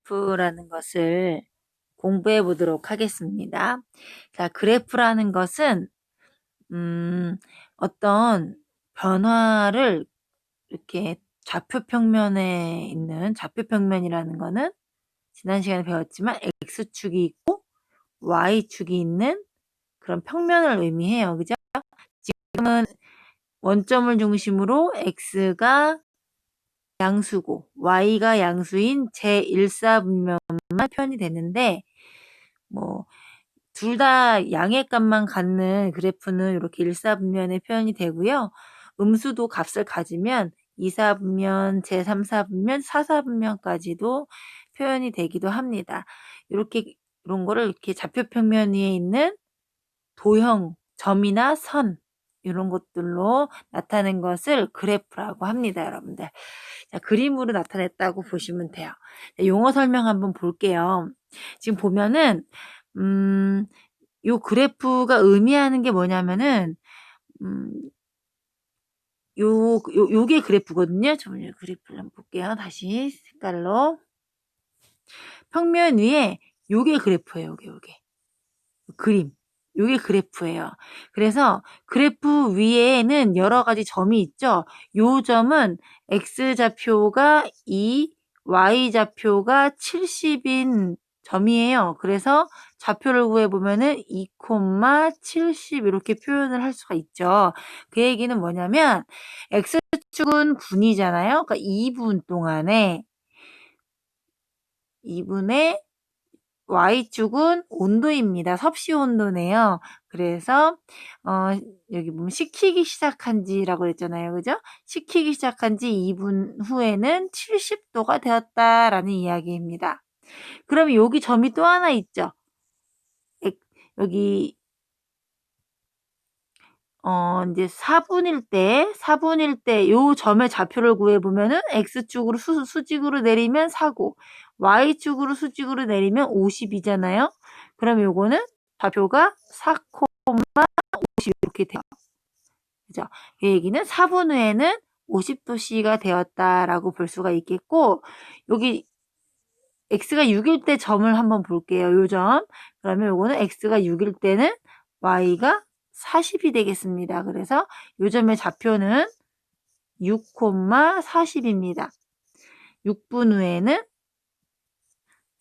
그래프라는 것을 공부해 보도록 하겠습니다. 자, 그래프라는 것은 어떤 변화를 이렇게 좌표평면에 있는 좌표평면이라는 거는 지난 시간에 배웠지만 X축이 있고 Y축이 있는 그런 평면을 의미해요. 그죠? 지금은 원점을 중심으로 X가 양수고 Y가 양수인 제1사분면만 표현이 되는데 뭐 둘 다 양의 값만 갖는 그래프는 이렇게 1사분면에 표현이 되고요. 음수도 값을 가지면 2사분면, 제3사분면, 4사분면까지도 표현이 되기도 합니다. 이런 거를 이렇게 좌표평면 위에 있는 도형, 점이나 선 이런 것들로 나타낸 것을 그래프라고 합니다, 여러분들. 자, 그림으로 나타냈다고 보시면 돼요. 용어 설명 한번 볼게요. 지금 보면은 요 그래프가 의미하는 게 뭐냐면은 요게 그래프거든요. 저는 그래프를 한번 볼게요. 다시 색깔로. 평면 위에 요게 그래프예요. 요게. 그림. 요게 그래프예요. 그래서 그래프 위에는 여러 가지 점이 있죠. 요 점은 X좌표가 2, Y좌표가 70인 점이에요. 그래서 좌표를 구해보면은 2,70 이렇게 표현을 할 수가 있죠. 그 얘기는 뭐냐면 X축은 분이잖아요. 그러니까 2분 동안에 2분의 Y축은 온도입니다. 섭씨 온도네요. 그래서 여기 보면 식히기 시작한 지라고 그랬잖아요. 그죠? 식히기 시작한 지 2분 후에는 70도가 되었다라는 이야기입니다. 그럼 여기 점이 또 하나 있죠. 여기 이제 4분일 때 요 점의 좌표를 구해보면은 X축으로 수직으로 내리면 4고 Y축으로 수직으로 내리면 50이잖아요. 그럼 요거는 좌표가 4,50 이렇게 돼요. 그죠? 이 얘기는 4분 후에는 50도씨가 되었다라고 볼 수가 있겠고, 여기 X가 6일 때 점을 한번 볼게요. 요 점. 그러면 요거는 X가 6일 때는 Y가 40이 되겠습니다. 그래서 요 점의 좌표는 6,40입니다. 6분 후에는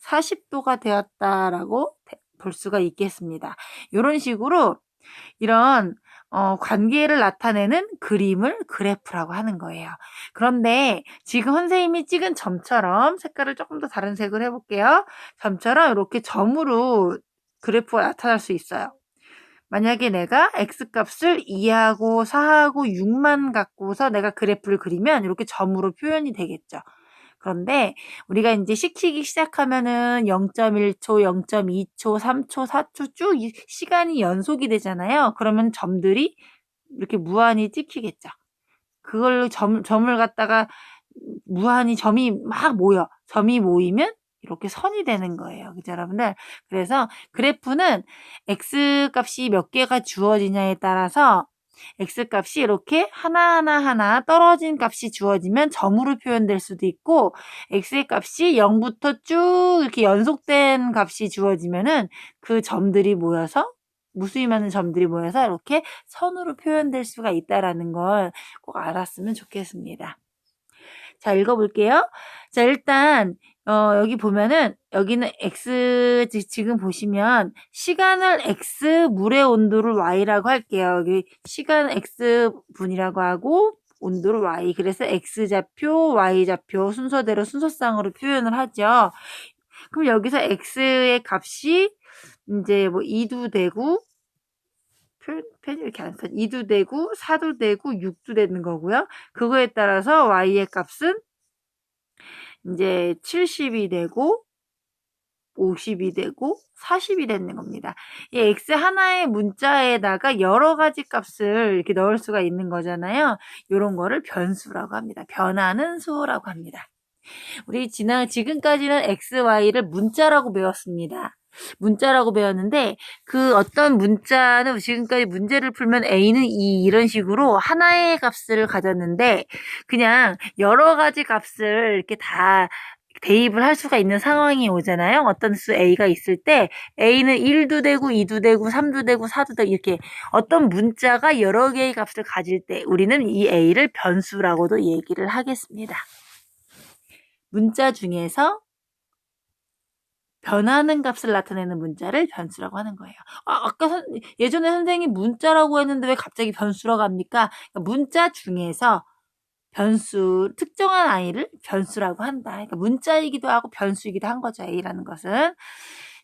40도가 되었다라고 볼 수가 있겠습니다. 이런 식으로 이런 관계를 나타내는 그림을 그래프라고 하는 거예요. 그런데 지금 선생님이 찍은 점처럼 색깔을 조금 더 다른 색으로 해볼게요. 점처럼 이렇게 점으로 그래프가 나타날 수 있어요. 만약에 내가 X값을 2하고 4하고 6만 갖고서 내가 그래프를 그리면 이렇게 점으로 표현이 되겠죠. 그런데 우리가 이제 식히기 시작하면은 0.1초, 0.2초, 3초, 4초 쭉 시간이 연속이 되잖아요. 그러면 점들이 이렇게 무한히 찍히겠죠. 그걸로 점을 갖다가 무한히 점이 막 모여. 점이 모이면 이렇게 선이 되는 거예요. 그죠, 여러분들? 그래서 그래프는 X값이 몇 개가 주어지냐에 따라서 X값이 이렇게 하나 떨어진 값이 주어지면 점으로 표현될 수도 있고 X의 값이 0부터 쭉 이렇게 연속된 값이 주어지면은 그 점들이 모여서 무수히 많은 점들이 모여서 이렇게 선으로 표현될 수가 있다라는 걸 꼭 알았으면 좋겠습니다. 자, 읽어볼게요. 자, 일단 여기 보면은 여기는 X 지금 보시면 시간을 X, 물의 온도를 Y라고 할게요. 여기 시간 X분이라고 하고 온도를 Y. 그래서 X좌표, Y좌표 순서대로 순서상으로 표현을 하죠. 그럼 여기서 X의 값이 이제 뭐 2도 되고 펜이 이렇게 안 써. 2도 되고 4도 되고 6도 되는 거고요. 그거에 따라서 Y의 값은 이제 70이 되고 50이 되고 40이 되는 겁니다. 이 X 하나의 문자에다가 여러 가지 값을 이렇게 넣을 수가 있는 거잖아요. 이런 거를 변수라고 합니다. 변하는 수라고 합니다. 우리 지금까지는 X, Y를 문자라고 배웠습니다. 문자라고 배웠는데 그 어떤 문자는 지금까지 문제를 풀면 A는 2 이런 식으로 하나의 값을 가졌는데 그냥 여러 가지 값을 이렇게 다 대입을 할 수가 있는 상황이 오잖아요. 어떤 수 A가 있을 때 A는 1도 되고 2도 되고 3도 되고 4도 되고 이렇게 어떤 문자가 여러 개의 값을 가질 때 우리는 이 A를 변수라고도 얘기를 하겠습니다. 문자 중에서 변하는 값을 나타내는 문자를 변수라고 하는 거예요. 아까 예전에 선생님이 문자라고 했는데 왜 갑자기 변수라고 합니까? 그러니까 문자 중에서 변수, 특정한 아이를 변수라고 한다. 그러니까 문자이기도 하고 변수이기도 한 거죠. A라는 것은.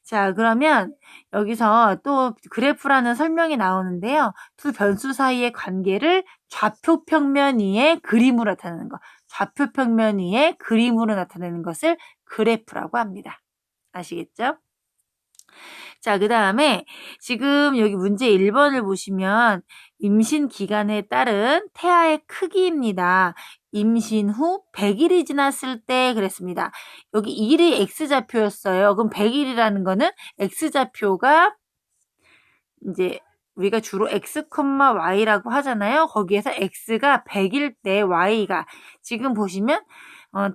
자, 그러면 여기서 또 그래프라는 설명이 나오는데요. 두 변수 사이의 관계를 좌표평면 위에 그림으로 나타내는 것. 좌표평면 위에 그림으로 나타내는 것을 그래프라고 합니다. 아시겠죠? 자, 그 다음에 지금 여기 문제 1번을 보시면 임신 기간에 따른 태아의 크기입니다. 임신 후 100일이 지났을 때 그랬습니다. 여기 1이 X좌표였어요. 그럼 100일이라는 거는 X좌표가 이제 우리가 주로 X, Y라고 하잖아요. 거기에서 X가 100일 때 Y가 지금 보시면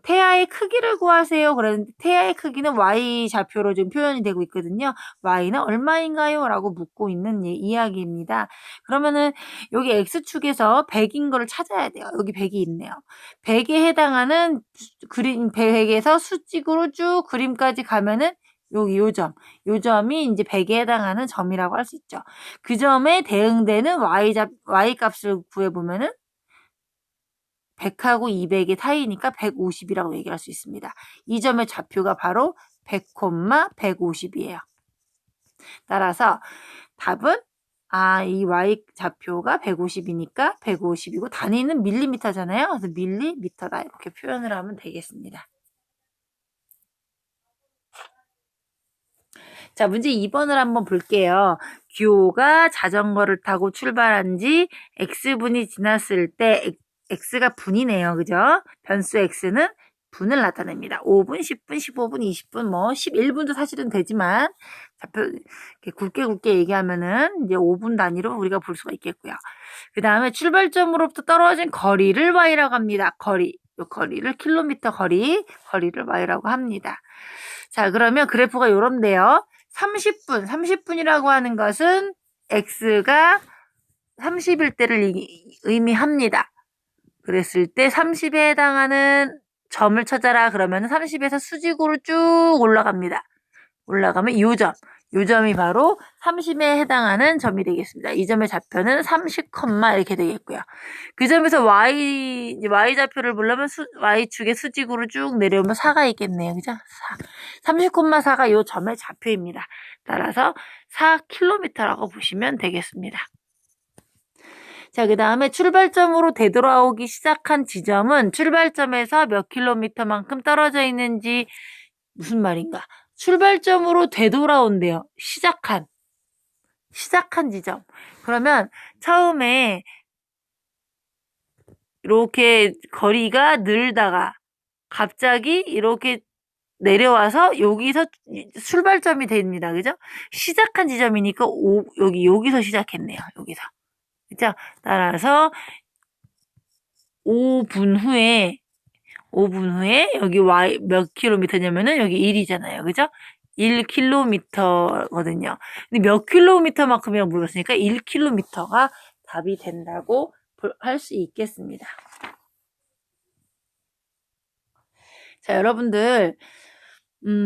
태아의 크기를 구하세요. 그랬는데 태아의 크기는 Y 좌표로 지금 표현이 되고 있거든요. Y는 얼마인가요? 라고 묻고 있는 이야기입니다. 그러면은 여기 X축에서 100인 거를 찾아야 돼요. 여기 100이 있네요. 100에 해당하는 그림 100에서 수직으로 쭉 그림까지 가면은 여기 요 점이 이제 100에 해당하는 점이라고 할 수 있죠. 그 점에 대응되는 Y 값을 구해보면은 100하고 200의 사이니까 150이라고 얘기할 수 있습니다. 이 점의 좌표가 바로 100, 150이에요. 따라서 답은 이 Y 좌표가 150이니까 150이고 단위는 밀리미터잖아요. 그래서 밀리미터다 이렇게 표현을 하면 되겠습니다. 자, 문제 2번을 한번 볼게요. 규호가 자전거를 타고 출발한 지 X분이 지났을 때 X가 분이네요. 그죠? 변수 X는 분을 나타냅니다. 5분, 10분, 15분, 20분, 11분도 사실은 되지만 굵게 얘기하면은 이제 5분 단위로 우리가 볼 수가 있겠고요. 그 다음에 출발점으로부터 떨어진 거리를 Y라고 합니다. 거리를 킬로미터 거리를 Y라고 합니다. 자, 그러면 그래프가 요런데요. 30분이라고 하는 것은 X가 30일 때를 의미합니다. 그랬을 때 30에 해당하는 점을 찾아라. 그러면 30에서 수직으로 쭉 올라갑니다. 올라가면 요 점이 바로 30에 해당하는 점이 되겠습니다. 이 점의 좌표는 30, 이렇게 되겠고요. 그 점에서 Y좌표를 보려면 Y축의 수직으로 쭉 내려오면 4가 있겠네요. 그죠? 30,4가 요 점의 좌표입니다. 따라서 4km라고 보시면 되겠습니다. 자, 그 다음에 출발점으로 되돌아오기 시작한 지점은 출발점에서 몇 킬로미터만큼 떨어져 있는지 무슨 말인가? 출발점으로 되돌아온대요. 시작한 지점. 그러면 처음에 이렇게 거리가 늘다가 갑자기 이렇게 내려와서 여기서 출발점이 됩니다. 그죠? 시작한 지점이니까 여기서 시작했네요. 여기서. 그죠? 따라서 5분 후에 여기 Y 몇 킬로미터냐면은 여기 1이잖아요. 그죠? 1km거든요. 근데 몇 킬로미터만큼이라고 물었으니까 1km가 답이 된다고 할 수 있겠습니다. 자, 여러분들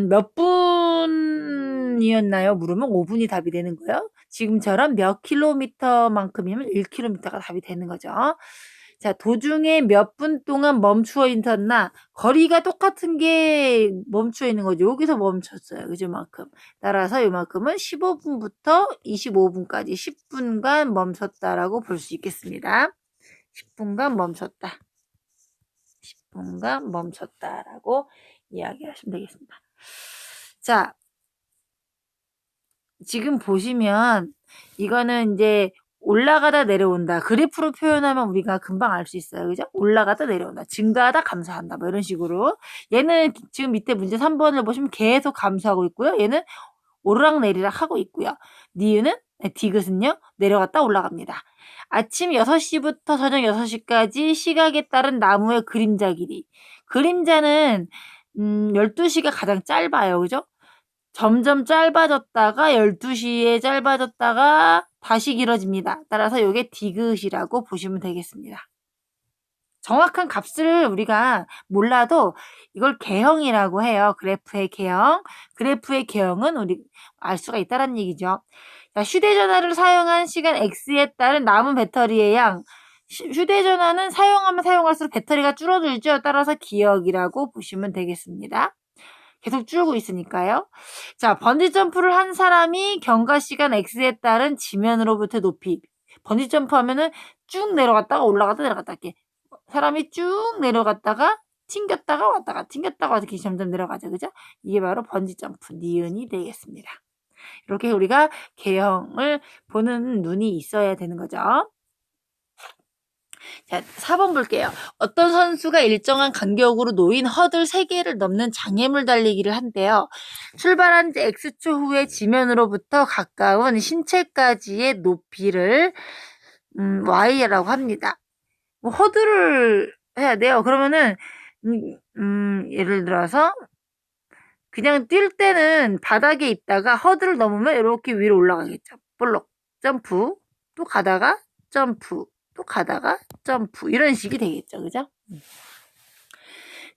몇 분이었나요? 물으면 5분이 답이 되는 거예요. 지금처럼 몇 킬로미터만큼이면 1km가 답이 되는 거죠. 자, 도중에 몇 분 동안 멈추어 있었나? 거리가 똑같은 게 멈추어 있는 거죠. 여기서 멈췄어요. 그죠? 만큼. 따라서 이만큼은 15분부터 25분까지 10분간 멈췄다라고 볼 수 있겠습니다. 10분간 멈췄다. 10분간 멈췄다라고 이야기하시면 되겠습니다. 자, 지금 보시면 이거는 이제 올라가다 내려온다. 그래프로 표현하면 우리가 금방 알 수 있어요. 그죠? 올라가다 내려온다. 증가하다 감소한다. 뭐 이런 식으로. 얘는 지금 밑에 문제 3번을 보시면 계속 감소하고 있고요. 얘는 오르락내리락 하고 있고요. 니은은 디귿은요. 내려갔다 올라갑니다. 아침 6시부터 저녁 6시까지 시각에 따른 나무의 그림자 길이. 그림자는 12시가 가장 짧아요. 그죠? 점점 짧아졌다가 12시에 짧아졌다가 다시 길어집니다. 따라서 이게 디귿이라고 보시면 되겠습니다. 정확한 값을 우리가 몰라도 이걸 개형이라고 해요. 그래프의 개형. 그래프의 개형은 우리 알 수가 있다는 얘기죠. 자, 휴대전화를 사용한 시간 X에 따른 남은 배터리의 양. 휴대전화는 사용하면 사용할수록 배터리가 줄어들죠. 따라서 기억이라고 보시면 되겠습니다. 계속 줄고 있으니까요. 자, 번지점프를 한 사람이 경과시간 X에 따른 지면으로부터 높이. 번지점프 하면은 쭉 내려갔다가 올라갔다 내려갔다 이렇게. 사람이 쭉 내려갔다가 튕겼다가 왔다가 튕겼다가 왔다가 이렇게 점점 내려가죠. 그죠? 이게 바로 번지점프, 니은이 되겠습니다. 이렇게 우리가 개형을 보는 눈이 있어야 되는 거죠. 자, 4번 볼게요. 어떤 선수가 일정한 간격으로 놓인 허들 3개를 넘는 장애물 달리기를 한대요. 출발한 지 X초 후에 지면으로부터 가까운 신체까지의 높이를 Y라고 합니다. 뭐 허들을 해야 돼요. 그러면은 예를 들어서 그냥 뛸 때는 바닥에 있다가 허들을 넘으면 이렇게 위로 올라가겠죠. 볼록 점프 또 가다가 점프 또 가다가 점프 이런 식이 되겠죠. 그죠?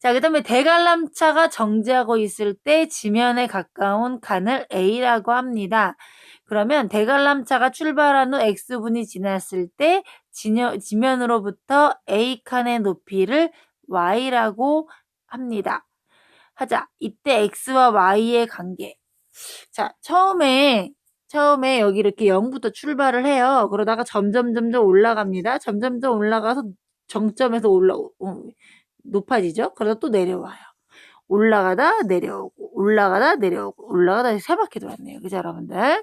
자, 그 다음에 대관람차가 정지하고 있을 때 지면에 가까운 칸을 A라고 합니다. 그러면 대관람차가 출발한 후 X분이 지났을 때 지면으로부터 A칸의 높이를 Y라고 합니다. 하자. 이때 X와 Y의 관계. 자, 처음에 여기 이렇게 0부터 출발을 해요. 그러다가 점점 올라갑니다. 점점 올라가서 정점에서 높아지죠. 그러다 또 내려와요. 올라가다 내려오고 올라가다 내려오고 올라가다 3바퀴 돌았네요. 그죠 여러분들?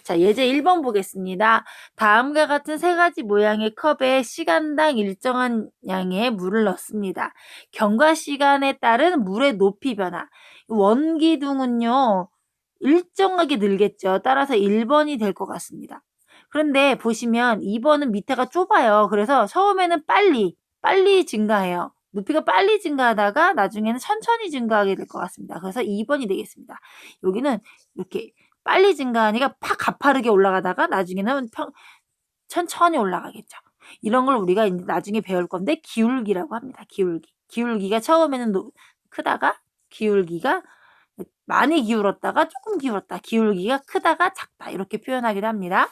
자, 예제 1번 보겠습니다. 다음과 같은 3가지 모양의 컵에 시간당 일정한 양의 물을 넣습니다. 경과 시간에 따른 물의 높이 변화. 원기둥은요, 일정하게 늘겠죠. 따라서 1번이 될 것 같습니다. 그런데 보시면 2번은 밑에가 좁아요. 그래서 처음에는 빨리 증가해요. 높이가 빨리 증가하다가 나중에는 천천히 증가하게 될 것 같습니다. 그래서 2번이 되겠습니다. 여기는 이렇게 빨리 증가하니까 팍 가파르게 올라가다가 나중에는 천천히 올라가겠죠. 이런 걸 우리가 이제 나중에 배울 건데 기울기라고 합니다. 기울기가 처음에는 크다가 기울기가 많이 기울었다가 조금 기울었다. 기울기가 크다가 작다. 이렇게 표현하기도 합니다.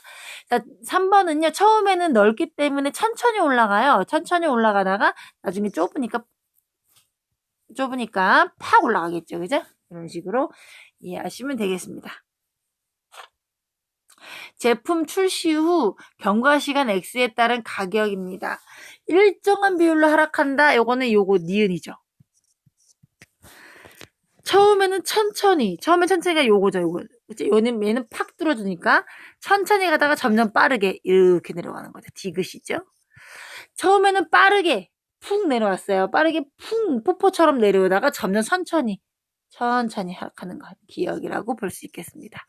자, 3번은요. 처음에는 넓기 때문에 천천히 올라가요. 천천히 올라가다가 나중에 좁으니까 팍 올라가겠죠. 그죠? 이런 식으로 이해하시면 되겠습니다. 제품 출시 후 경과시간 X에 따른 가격입니다. 일정한 비율로 하락한다. 요거는 요거 니은이죠. 처음에는 천천히가 요거죠. 그치? 얘는 팍 뚫어주니까 천천히 가다가 점점 빠르게 이렇게 내려가는 거죠. 디귿이죠. 처음에는 빠르게 푹 내려왔어요. 빠르게 푹 폭포처럼 내려오다가 점점 천천히 하락하는 것. 기억이라고 볼 수 있겠습니다.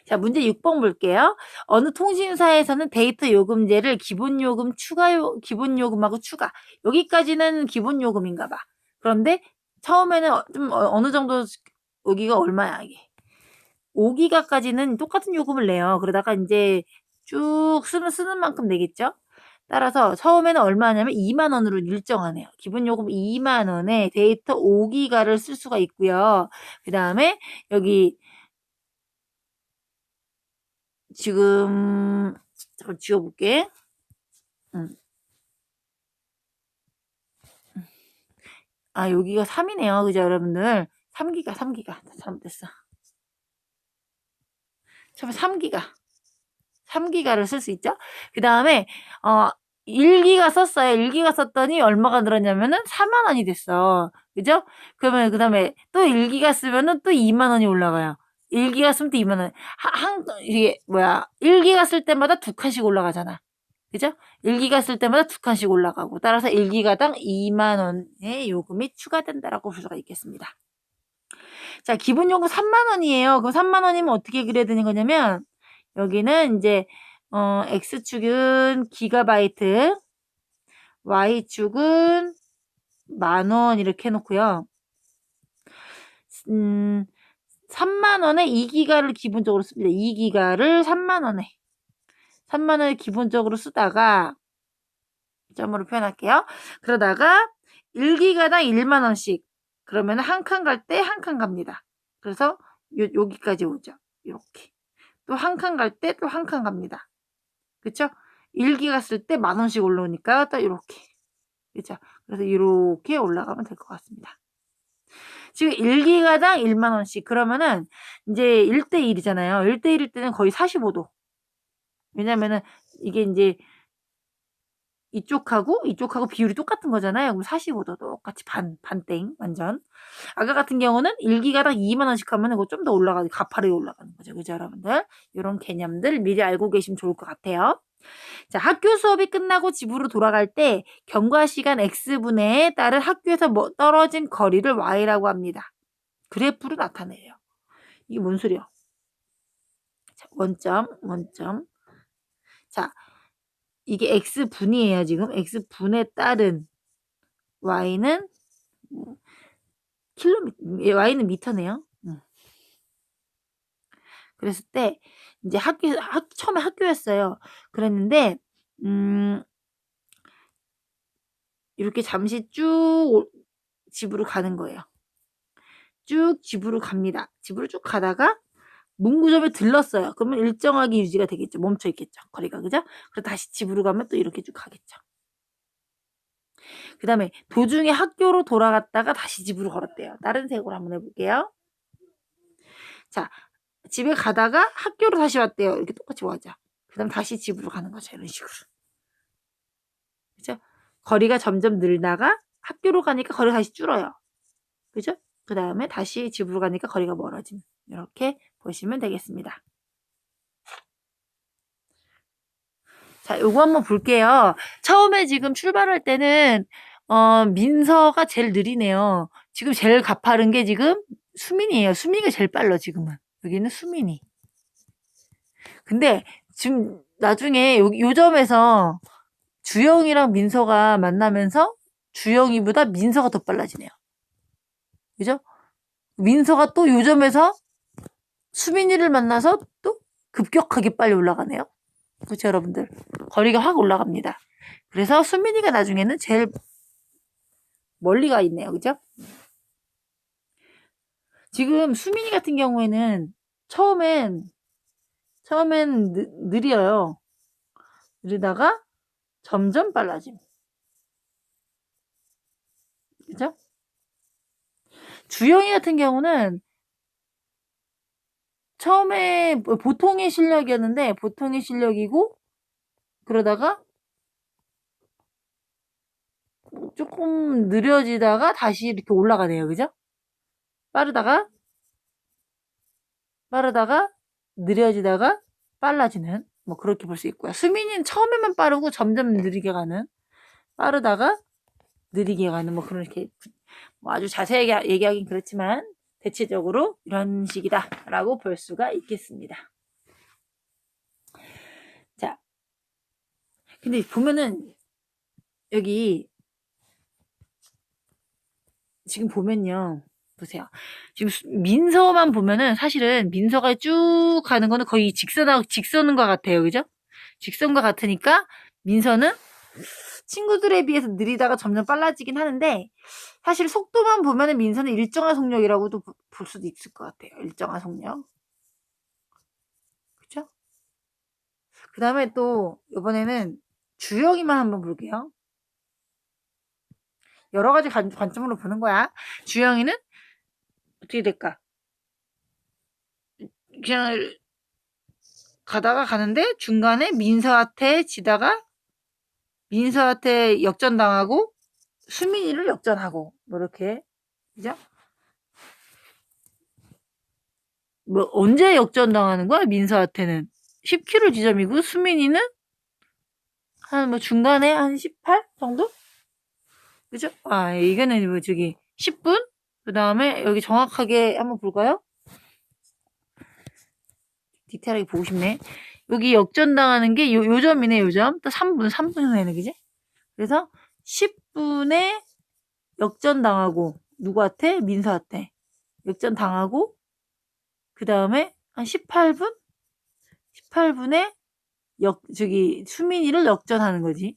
자, 문제 6번 볼게요. 어느 통신사에서는 데이터 요금제를 기본요금하고 추가. 여기까지는 기본요금인가 봐. 그런데 처음에는 좀 어느 정도 여기가 얼마야 이게. 5기가까지는 똑같은 요금을 내요. 그러다가 이제 쭉 쓰는 만큼 내겠죠. 따라서 처음에는 얼마냐면 2만 원으로 일정하네요. 기본요금 2만 원에 데이터 5기가를 쓸 수가 있고요. 그 다음에 여기 지금 잠깐 지워볼게. 아, 여기가 3이네요. 그죠, 여러분들? 3기가. 잘못됐어. 처음에 3기가를 쓸 수 있죠? 그 다음에, 1기가 썼어요. 1기가 썼더니 얼마가 늘었냐면은 4만 원이 됐어. 그죠? 그러면 그 다음에 또 1기가 쓰면은 또 2만 원이 올라가요. 1기가 쓰면 또 2만 원. 이게 1기가 쓸 때마다 2칸씩 올라가잖아. 그죠? 1기가 쓸 때마다 2칸씩 올라가고 따라서 1기가당 2만 원의 요금이 추가된다라고 볼 수가 있겠습니다. 자, 기본 요금 3만 원이에요. 그럼 3만 원이면 어떻게 그려야 되는 거냐면 여기는 이제 X축은 기가바이트, Y축은 10,000원 이렇게 해놓고요. 3만원에 2기가를 기본적으로 씁니다. 2기가를 3만원에 기본적으로 쓰다가 점으로 표현할게요. 그러다가 1기가당 1만원씩 그러면 한 칸 갈 때 한 칸 갑니다. 그래서 여기까지 오죠. 이렇게 또 한 칸 갈 때 또 한 칸 갑니다. 그쵸? 1기가 쓸 때 10,000원씩 올라오니까 또 이렇게 그쵸? 그래서 이렇게 올라가면 될 것 같습니다. 지금 1기가당 1만원씩 그러면은 이제 1대1이잖아요. 1대1일 때는 거의 45도. 왜냐면은 이게 이제 이쪽하고 비율이 똑같은 거잖아요. 그럼 45도 똑같이 반땡 완전. 아까 같은 경우는 1기가당 2만원씩 하면 이거 좀 더 올라가고 가파르게 올라가는 거죠. 그죠 여러분들? 이런 개념들 미리 알고 계시면 좋을 것 같아요. 자, 학교 수업이 끝나고 집으로 돌아갈 때 경과 시간 X분에 따른 학교에서 떨어진 거리를 Y라고 합니다. 그래프로 나타내요. 이게 뭔 소리야? 자, 원점. 자, 이게 X분이에요, 지금. X분에 따른 Y는 Y는 미터네요. 그랬을 때, 이제 처음에 학교였어요. 그랬는데, 이렇게 잠시 쭉 집으로 가는 거예요. 쭉 집으로 갑니다. 집으로 쭉 가다가 문구점에 들렀어요. 그러면 일정하게 유지가 되겠죠. 멈춰 있겠죠. 거리가 그죠? 그리고 다시 집으로 가면 또 이렇게 쭉 가겠죠. 그 다음에 도중에 학교로 돌아갔다가 다시 집으로 걸었대요. 다른 색으로 한번 해볼게요. 자, 집에 가다가 학교로 다시 왔대요. 이렇게 똑같이 와죠. 그 다음 다시 집으로 가는 거죠. 이런 식으로. 그죠? 거리가 점점 늘다가 학교로 가니까 거리가 다시 줄어요. 그죠? 그 다음에 다시 집으로 가니까 거리가 멀어지는. 이렇게 보시면 되겠습니다. 자, 요거 한번 볼게요. 처음에 지금 출발할 때는 민서가 제일 느리네요. 지금 제일 가파른 게 지금 수민이에요. 수민이가 제일 빨라 지금은. 여기는 수민이. 근데 지금 나중에 요 점에서 주영이랑 민서가 만나면서 주영이보다 민서가 더 빨라지네요. 그죠? 민서가 또 요 점에서 수민이를 만나서 또 급격하게 빨리 올라가네요. 그렇죠, 여러분들? 거리가 확 올라갑니다. 그래서 수민이가 나중에는 제일 멀리 가 있네요. 그죠? 지금 수민이 같은 경우에는 처음엔 느려요. 느리다가 점점 빨라짐. 그죠? 주영이 같은 경우는 처음에 보통의 실력이었는데 보통의 실력이고 그러다가 조금 느려지다가 다시 이렇게 올라가네요. 그죠? 빠르다가 느려지다가 빨라지는 뭐 그렇게 볼 수 있고요. 수민이는 처음에만 빠르고 점점 느리게 가는 빠르다가 느리게 가는 뭐 그런 이렇게 뭐 아주 자세하게 얘기하긴 그렇지만 대체적으로 이런 식이다라고 볼 수가 있겠습니다. 자, 근데 보면은 여기 지금 보면요. 보세요. 지금 민서만 보면은 사실은 민서가 쭉 가는 거는 거의 직선과 같아요. 그죠? 직선과 같으니까 민서는 친구들에 비해서 느리다가 점점 빨라지긴 하는데 사실 속도만 보면은 민서는 일정한 속력이라고도 볼 수도 있을 것 같아요. 일정한 속력. 그죠? 그 다음에 또 이번에는 주영이만 한번 볼게요. 여러 가지 관점으로 보는 거야. 주영이는 어떻게 될까? 그냥 가는데 중간에 민서한테 지다가 민서한테 역전당하고 수민이를 역전하고 뭐 이렇게 그죠? 뭐 언제 역전당하는 거야? 민서한테는 10km 지점이고 수민이는 한 뭐 중간에 한 18 정도? 그죠? 아 이거는 뭐 저기 10분? 그 다음에 여기 정확하게 한번 볼까요? 디테일하게 보고 싶네. 여기 역전당하는 게 요 점이네, 요 점. 또 3분 후에는, 그지? 그래서 10분에 역전당하고 누구한테? 민서한테 역전당하고 그 다음에 한 18분? 18분에 수민이를 역전하는 거지.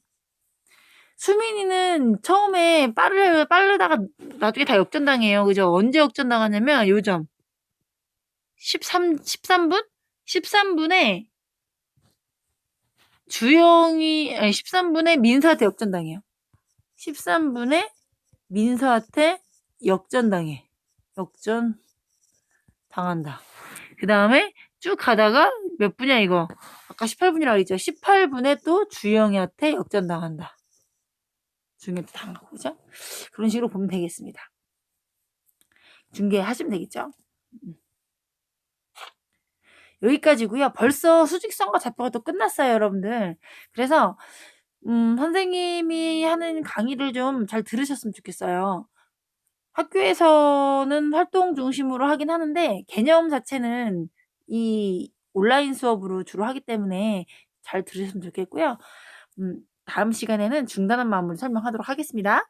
수민이는 처음에 빠르다가 나중에 다 역전당해요. 그죠? 언제 역전당하냐면 요점 13분? 13분에 13분에 민서한테 역전당해요. 13분에 민서한테 역전당해. 역전 당한다. 그 다음에 쭉 가다가 몇 분이야 이거? 아까 18분이라고 했죠. 18분에 또 주영이한테 역전당한다. 주영이한테 당하고 그죠? 그런 식으로 보면 되겠습니다. 중계하시면 되겠죠? 여기까지고요. 벌써 수직선과 좌표가 또 끝났어요, 여러분들. 그래서 선생님이 하는 강의를 좀 잘 들으셨으면 좋겠어요. 학교에서는 활동 중심으로 하긴 하는데 개념 자체는 이 온라인 수업으로 주로 하기 때문에 잘 들으셨으면 좋겠고요. 다음 시간에는 중단한 마음으로 설명하도록 하겠습니다.